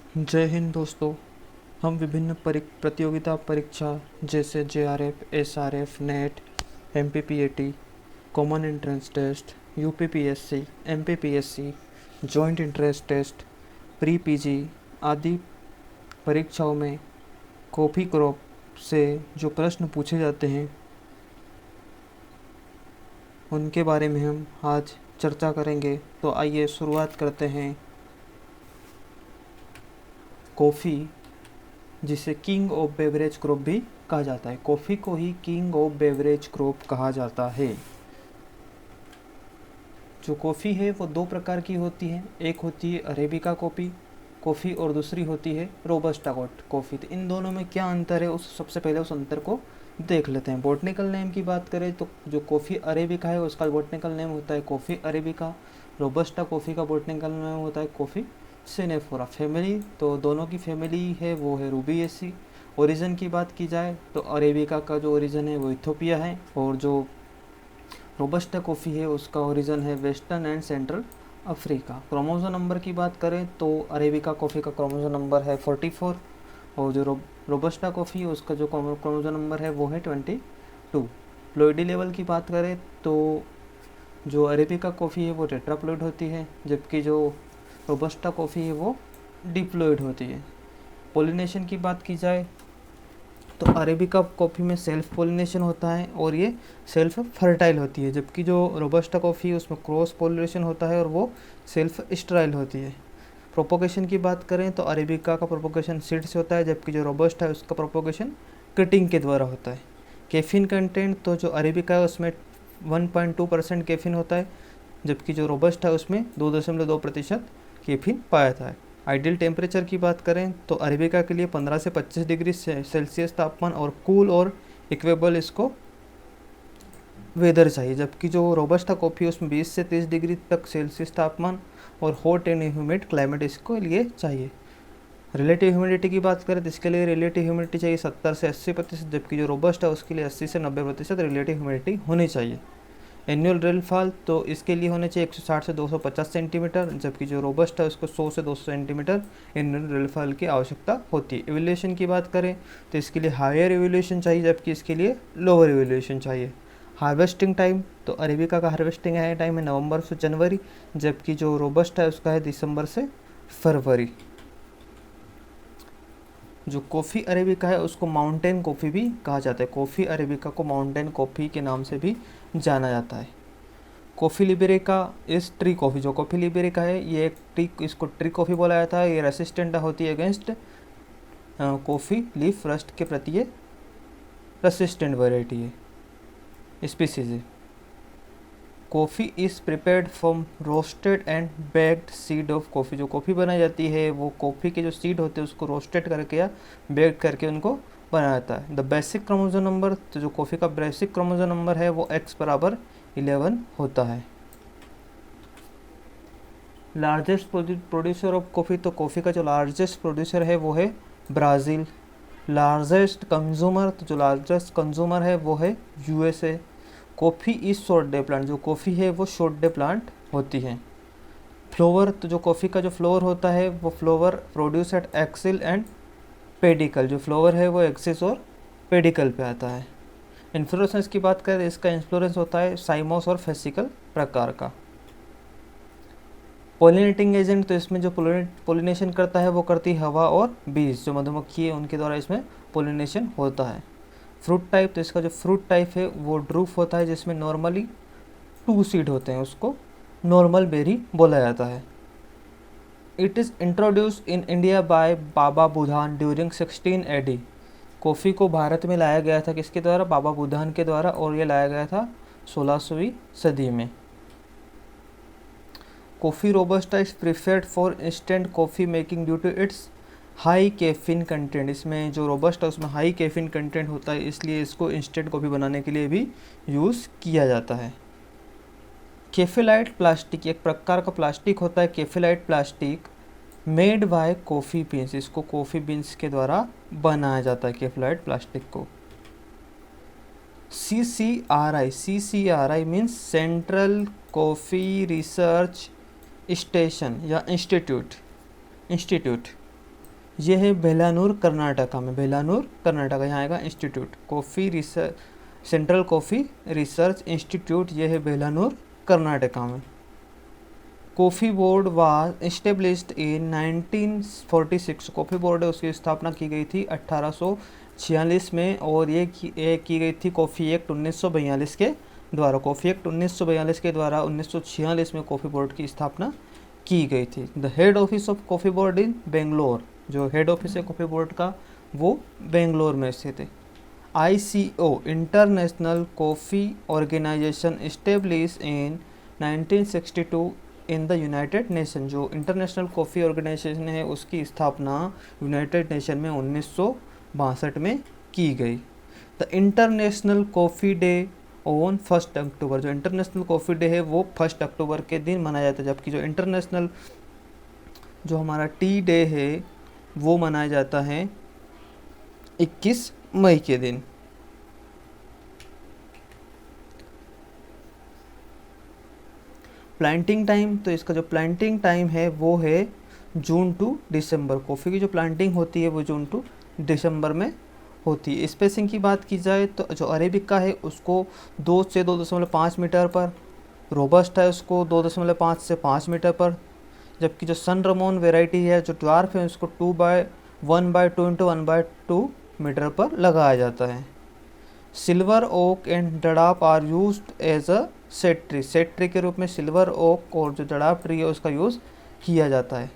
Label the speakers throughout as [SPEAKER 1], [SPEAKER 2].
[SPEAKER 1] जय हिंद दोस्तों। हम विभिन्न प्रतियोगिता परीक्षा जैसे JRF, SRF, NET, MPPAT, common entrance test, UPPSC, MPPSC, joint entrance test, pre PG आदि परीक्षाओं में कॉपी क्रॉप से जो प्रश्न पूछे जाते हैं उनके बारे में हम आज चर्चा करेंगे। तो आइए शुरुआत करते हैं। कॉफ़ी, जिसे किंग ऑफ बेवरेज क्रॉप भी कहा जाता है, कॉफ़ी को ही किंग ऑफ बेवरेज क्रॉप कहा जाता है। जो कॉफ़ी है वो दो प्रकार की होती है, एक होती है अरेबिका कॉफ़ी और दूसरी होती है रोबस्टा कॉफ़ी। तो इन दोनों में क्या अंतर है, उस सबसे पहले उस अंतर को देख लेते हैं। बॉटनिकल नेम की बात करें तो जो कॉफ़ी अरेबिका है उसका बॉटनिकल नेम होता है कॉफ़ी अरेबिका। रोबस्टा कॉफ़ी का बॉटनिकल नेम होता है कॉफ़ी सिनेफोरा। फैमिली तो दोनों की फैमिली है वो है रूबिएसी। ओरिजिन की बात की जाए तो अरेबिका का जो ओरिजिन है वो इथोपिया है और जो रोबस्टा कॉफ़ी है उसका ओरिजिन है western and central Africa. Chromosome number की बात करें तो अरेबिका कॉफ़ी का क्रोमोसोम नंबर है 44 और जो रोबस्टा कॉफ़ी है उसका जो क्रोमोसोम नंबर है वो है 22। प्लॉइडी लेवल की बात करें तो जो अरेबिका कॉफ़ी है वो टेट्राप्लॉइड होती है, जबकि जो रोबस्टा कॉफ़ी है वो डिप्लॉइड होती है। पोलिनेशन की बात की जाए तो अरेबिका कॉफ़ी में सेल्फ पोलिनेशन होता है और ये सेल्फ फर्टाइल होती है, जबकि जो रोबस्टा कॉफ़ी है उसमें क्रॉस पोलिनेशन होता है और वो सेल्फ स्टेराइल होती है। प्रोपोगेशन की बात करें तो अरेबिका का प्रोपोगेशन सीड से होता है, जबकि जो रोबस्टा है उसका प्रोपोगेशन कटिंग के द्वारा होता है। कैफीन कंटेंट तो जो अरेबिका है उसमें 1.2% कैफीन होता है, जबकि जो रोबस्टा है उसमें 2.2% कैफीन पाया जाता है। आइडियल टेम्परेचर की बात करें तो अरेबिका के लिए 15 से 25 डिग्री सेल्सियस तापमान और कूल और इक्वेबल इसको वेदर चाहिए, जबकि जो रोबस्टा कॉफ़ी है उसमें 20 से 30 डिग्री तक सेल्सियस तापमान और हॉट एंड ह्यूमिड क्लाइमेट इसको लिए चाहिए। रिलेटिव ह्यूमिडिटी की बात करें तो इसके लिए रिलेटिव ह्यूमिडिटी चाहिए 70 से 80%, जबकि जो रोबस्ट है उसके लिए 80 से 90% रिलेटिव ह्यूमिडिटी होनी चाहिए। एनुअल रेनफॉल तो इसके लिए होने चाहिए 160 से 250 सेंटीमीटर, जबकि जो रोबस्ट है उसको 100 से 200 सेंटीमीटर एनुअल रेनफॉल की आवश्यकता होती है। एवोल्यूशन की बात करें तो इसके लिए हायर एवोल्यूशन चाहिए, जबकि इसके लिए लोअर एवोल्यूशन चाहिए। हार्वेस्टिंग टाइम तो अरेबिका का हार्वेस्टिंग है टाइम है नवंबर से जनवरी, जबकि जो रोबस्ट है उसका है दिसंबर से फरवरी। जो कॉफ़ी अरेबिका है उसको माउंटेन कॉफ़ी भी कहा जाता है, कॉफ़ी अरेबिका को माउंटेन कॉफ़ी के नाम से भी जाना जाता है। कॉफ़ी लिबेरिका इस ट्री कॉफ़ी, जो कॉफ़ी लिबेरिका है ये एक ट्री, इसको ट्री कॉफ़ी बोला जाता है। ये रेसिस्टेंट होती है अगेंस्ट कॉफ़ी लीफ रस्ट के प्रति, ये रेसिस्टेंट वेराइटी है, स्पीसीज है। Coffee is prepared from roasted and baked seed of coffee. जो कॉफ़ी बनाई जाती है वो कॉफ़ी के जो सीड होते हैं उसको रोस्टेड करके या बेक करके उनको बनाया जाता है। द बेसिक क्रोमोसोम नंबर, तो जो कॉफ़ी का बेसिक क्रोमोसोम नंबर है वो X=11 होता है। लार्जेस्ट प्रोड्यूसर ऑफ कॉफ़ी, तो कॉफ़ी का जो लार्जेस्ट प्रोड्यूसर है वो है ब्राज़ील। लार्जेस्ट कंज्यूमर, तो जो लार्जेस्ट कंज्यूमर है वो है USA। Coffee is short day plant, जो कॉफ़ी है वो शॉर्ट डे प्लांट होती है। फ्लोवर, तो जो कॉफ़ी का जो फ्लोवर होता है वो flower produce at axil and pedicel, जो फ्लोवर है वो एक्सिस और पेडिकल पे आता है। इन्फ्लोरेंस की बात करें तो इसका इन्फ्लोरेंस होता है साइमोस और फेसिकल प्रकार का। पोलिनेटिंग एजेंट, तो इसमें जो पोलिनेशन करता है वो करती है हवा और बीज, जो मधुमक्खी है उनके द्वारा इसमें पोलिनेशन होता है। फ्रूट टाइप, तो इसका जो फ्रूट टाइप है वो ड्रूफ होता है, जिसमें नॉर्मली 2 सीड होते हैं, उसको नॉर्मल बेरी बोला जाता है। It is introduce in India by Baba Budan during 16 AD। Coffee को भारत में लाया गया था किसके द्वारा, बाबा बुधान के द्वारा, और ये लाया गया था 16वीं सदी में। Coffee robusta is preferred for instant coffee making due to its high caffeine content. इसमें जो रोबस्टा उसमें हाई कैफीन कंटेंट होता है, इसलिए इसको इंस्टेंट कॉफ़ी बनाने के लिए भी यूज़ किया जाता है। केफेलाइट प्लास्टिक एक प्रकार का प्लास्टिक होता है, cafelite plastic made by coffee beans, इसको कॉफ़ी बीन्स के द्वारा बनाया जाता है केफेलाइट प्लास्टिक को। CCRI means central coffee research station या इंस्टीट्यूट। ये है बेलानूर कर्नाटका में, बेलानूर कर्नाटका, यहाँ आएगा institute coffee research, central coffee research institute, ये है बेलानूर कर्नाटका में। Coffee board was established in 1946, coffee board है उसकी स्थापना की गई थी 1846 में, और ये की गई थी कॉफ़ी एक्ट 1942 के द्वारा, कॉफ़ी एक्ट 1942 के द्वारा 1946 में कॉफ़ी बोर्ड की स्थापना की गई थी। The head office of coffee board in Bangalore, जो हेड ऑफिस है कॉफ़ी बोर्ड का वो बेंगलोर में स्थित है। ICO international coffee organisation establish in 1962 in the United Nation, जो इंटरनेशनल कॉफ़ी ऑर्गेनाइजेशन है उसकी स्थापना यूनाइटेड नेशन में 1962 में की गई। The international coffee day on 1 अक्टूबर, जो इंटरनेशनल कॉफ़ी डे है वो 1 अक्टूबर के दिन मनाया जाता है, जबकि जो इंटरनेशनल जो हमारा टी डे है वो मनाया जाता है 21 मई के दिन। प्लांटिंग टाइम, तो इसका जो प्लांटिंग टाइम है वो है जून टू दिसंबर, कॉफ़ी की जो प्लांटिंग होती है वो जून टू दिसंबर में होती है। स्पेसिंग की बात की जाए तो जो अरेबिका है उसको 2 से 2.5 मीटर पर, रोबस्ट है उसको 2.5 से 5 मीटर पर, जबकि जो सन रमोन वेराइटी है जो ड्वार्फ है उसको 1/2 इंटू 1/2 मीटर पर लगाया जाता है। Silver oak and dadap are used as a shade tree, shade tree के रूप में सिल्वर ओक और जो डड़ाप ट्री है उसका यूज़ किया जाता है।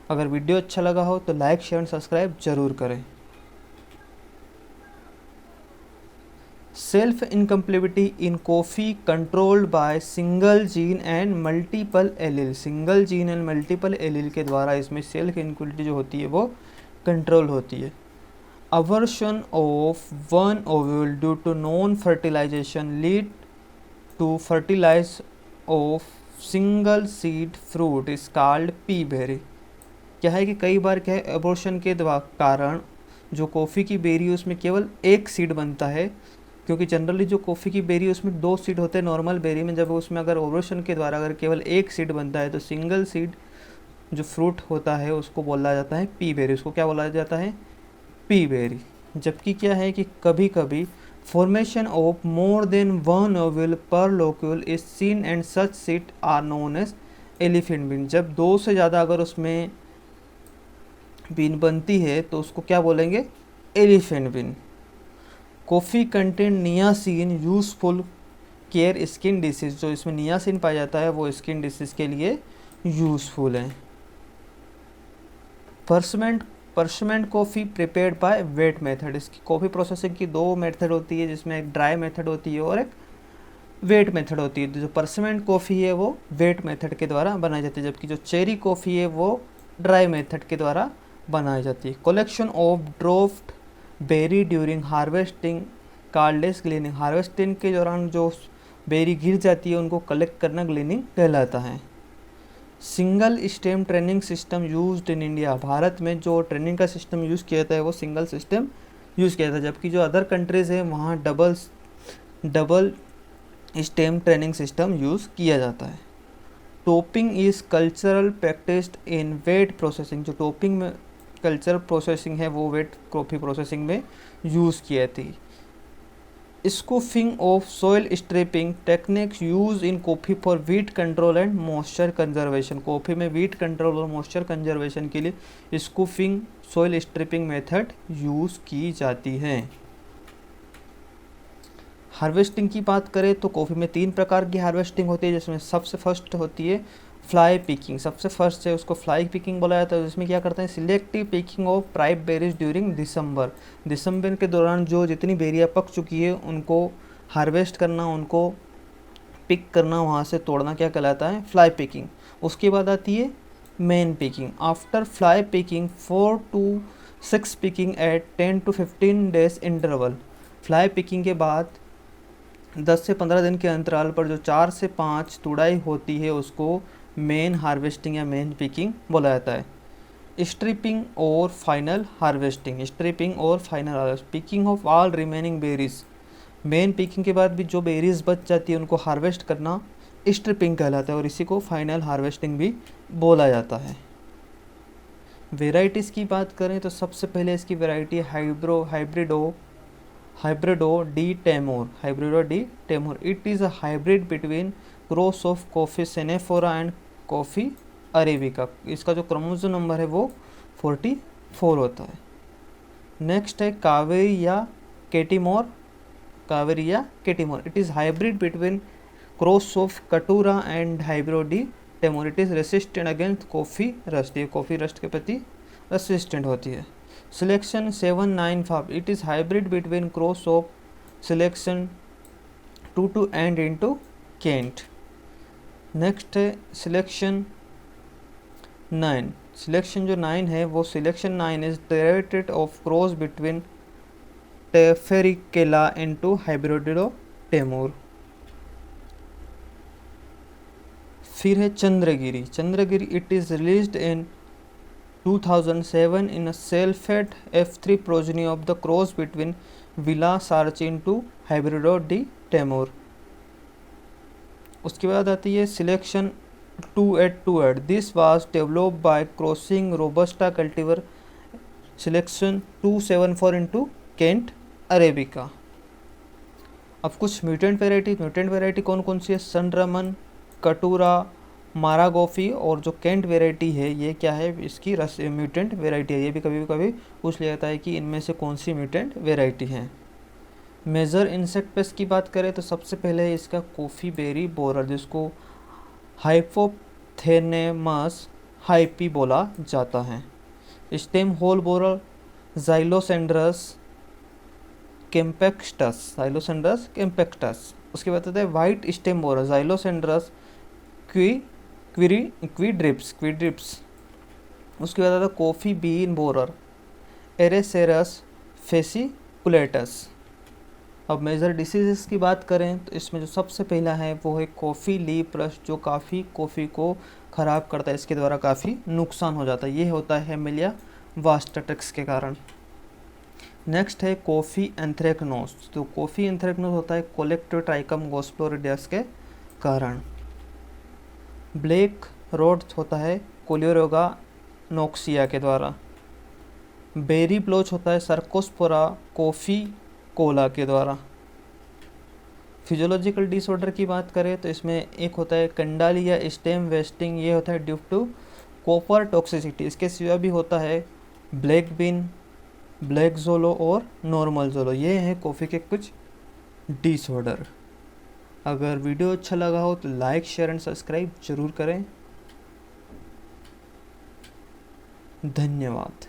[SPEAKER 1] अगर वीडियो अच्छा लगा हो तो लाइक शेयर एंड सब्सक्राइब जरूर करें। Self incompatibility in coffee controlled by single gene and multiple allele, single gene and multiple allele के द्वारा इसमें सेल्फ इनकम्प्लिबिलिटी जो होती है वो कंट्रोल होती है। Abortion of one ovule due to non fertilization lead to fertilize of single seed fruit is called peaberry. क्या है कि कई बार क्या है अबॉर्शन के कारण जो कॉफ़ी की बेरी है उसमें केवल एक सीड बनता है, क्योंकि जनरली जो कॉफ़ी की बेरी है उसमें 2 सीड होते हैं नॉर्मल बेरी में, जब उसमें अगर ओवरेशन के द्वारा अगर केवल एक सीड बनता है तो सिंगल सीड जो फ्रूट होता है उसको बोला जाता है पी बेरी, उसको क्या बोला जाता है पी बेरी। जबकि क्या है कि कभी कभी formation of more than one ovule per locule is seen and such seed are known as elephant bean, जब 2 से ज़्यादा अगर उसमें बीन बनती है तो उसको क्या बोलेंगे elephant bean. Coffee content niacin useful care skin disease, जो इसमें नियासिन पाया जाता है वो स्किन डिसीज़ के लिए यूज़फुल है। Parchment coffee prepared by wet method, इसकी कॉफ़ी प्रोसेसिंग की 2 मेथड होती है, जिसमें एक ड्राई मेथड होती है और एक वेट मेथड होती है। जो परसमेंट कॉफ़ी है वो वेट मेथड के द्वारा बनाई जाती है, जबकि जो चेरी कॉफ़ी है वो ड्राई मेथड के द्वारा बनाई जाती है। Collection of dropped berry during harvesting called as gleaning, harvesting के दौरान जो बेरी गिर जाती है उनको कलेक्ट करना ग्लीनिंग कहलाता है। Single stem training system used in India, Bharat में जो ट्रेनिंग का सिस्टम यूज़ किया जाता है वो सिंगल सिस्टम यूज़ किया था, जबकि जो अदर कंट्रीज़ है वहाँ double stem training system use किया जाता है। Topping is cultural practised in wet processing, जो टोपिंग में कल्चरल प्रोसेसिंग है वो वेट कॉफ़ी प्रोसेसिंग में यूज़ किया थी। Scuffling of soil stripping techniques use in coffee for weed control and moisture conservation, coffee में वीट कंट्रोल और moisture conservation के लिए scuffling soil stripping method use की जाती है। हार्वेस्टिंग की बात करें तो कॉफ़ी में 3 प्रकार की हार्वेस्टिंग होती है, जिसमें सबसे फर्स्ट होती है फ्लाई पिकिंग, सबसे फर्स्ट है उसको फ्लाई पिकिंग बोला जाता है, जिसमें क्या करते हैं selective picking of ripe berries during दिसंबर के दौरान जो जितनी बेरियाँ पक चुकी है उनको हार्वेस्ट करना, उनको पिक करना, वहाँ से तोड़ना क्या कहलाता है फ्लाई पिकिंग। उसके बाद आती है main picking. After fly picking 4 to 6 picking at 10 to 15 days interval, fly picking के बाद 10 से 15 दिन के अंतराल पर जो 4 से 5 तुड़ाई होती है उसको मेन हार्वेस्टिंग या मेन पिकिंग बोला जाता है। स्ट्रिपिंग और फाइनल हार्वेस्टिंग, स्ट्रिपिंग और final harvest, picking of all remaining berries, main picking के बाद भी जो बेरीज बच जाती है उनको हार्वेस्ट करना स्ट्रिपिंग कहलाता है और इसी को फाइनल हार्वेस्टिंग भी बोला जाता है। वेराइटीज़ की बात करें तो सबसे पहले इसकी variety Hibrido de Timor. It is a hybrid between cross of coffee canephora and coffee arabica. इसका जो क्रोमोसोम नंबर है वो 44 होता है। नेक्स्ट है Cauvery Catimor. It is hybrid between cross of Caturra and Hibrido de Timor. It is resistant against coffee rust. ये coffee rust के प्रति रेसिस्टेंट होती है। Selection 795। It is hybrid between cross of selection 22 and into Kent. Next है selection 9। Selection जो 9 है वो selection 9 is derivated of cross between Tafarikela into Hibrido Timor. फिर है Chandragiri. It is released in 2007 in a selfed F3 progeny of the cross between Villa Sarchi to Hibrido de Timor. उसके बाद आती है selection 2828। This was developed by crossing robusta cultivar selection 274 into Kent arabica. अब कुछ mutant variety कौन कौन सी है? सनरमन, कटूरा, मारागोफी और जो केंट वेराइटी है ये क्या है? इसकी म्यूटेंट वेराइटी है। ये भी कभी पूछ लिया जाता है कि इनमें से कौन सी म्यूटेंट वेराइटी है। मेजर इंसेक्ट पेस्ट की बात करें तो सबसे पहले है इसका कॉफ़ी बेरी बोरर, जिसको हाइपोथेनेमस हाइपी बोला जाता है। Stem hole borer Xylosandrus compactus. उसके बाद आता है white stem borer Xylosandrus quadripes. उसके बाद आता है coffee bean borer Araecerus fasciculatus. अब मेजर डिसीज़ की बात करें तो इसमें जो सबसे पहला है वो है कॉफ़ी लीफ रस्ट, जो काफ़ी कॉफ़ी को ख़राब करता है, इसके द्वारा काफ़ी नुकसान हो जाता है। ये होता है हेमिलिया वास्टेटिक्स के कारण। नेक्स्ट है कॉफ़ी एंथ्रेक्नोज। तो कॉफ़ी एंथ्रेक्नोज होता है कोलेक्टोट्राइकम गोस्प्लोरिडियस के कारण। ब्लैक रोड होता है कोलियोरोगा नोक्सिया के द्वारा। बेरी ब्लोच होता है सर्कोस्पोरा कॉफ़ी कोला के द्वारा। फिजियोलॉजिकल डिसऑर्डर की बात करें तो इसमें एक होता है कंडालिया स्टेम वेस्टिंग। ये होता है ड्यू टू कॉपर टॉक्सिसिटी। इसके सिवा भी होता है ब्लैक बीन, ब्लैक जोलो और नॉर्मल जोलो। ये हैं कॉफ़ी के कुछ डिसऑर्डर। अगर वीडियो अच्छा लगा हो तो लाइक, शेयर एंड सब्सक्राइब जरूर करें। धन्यवाद।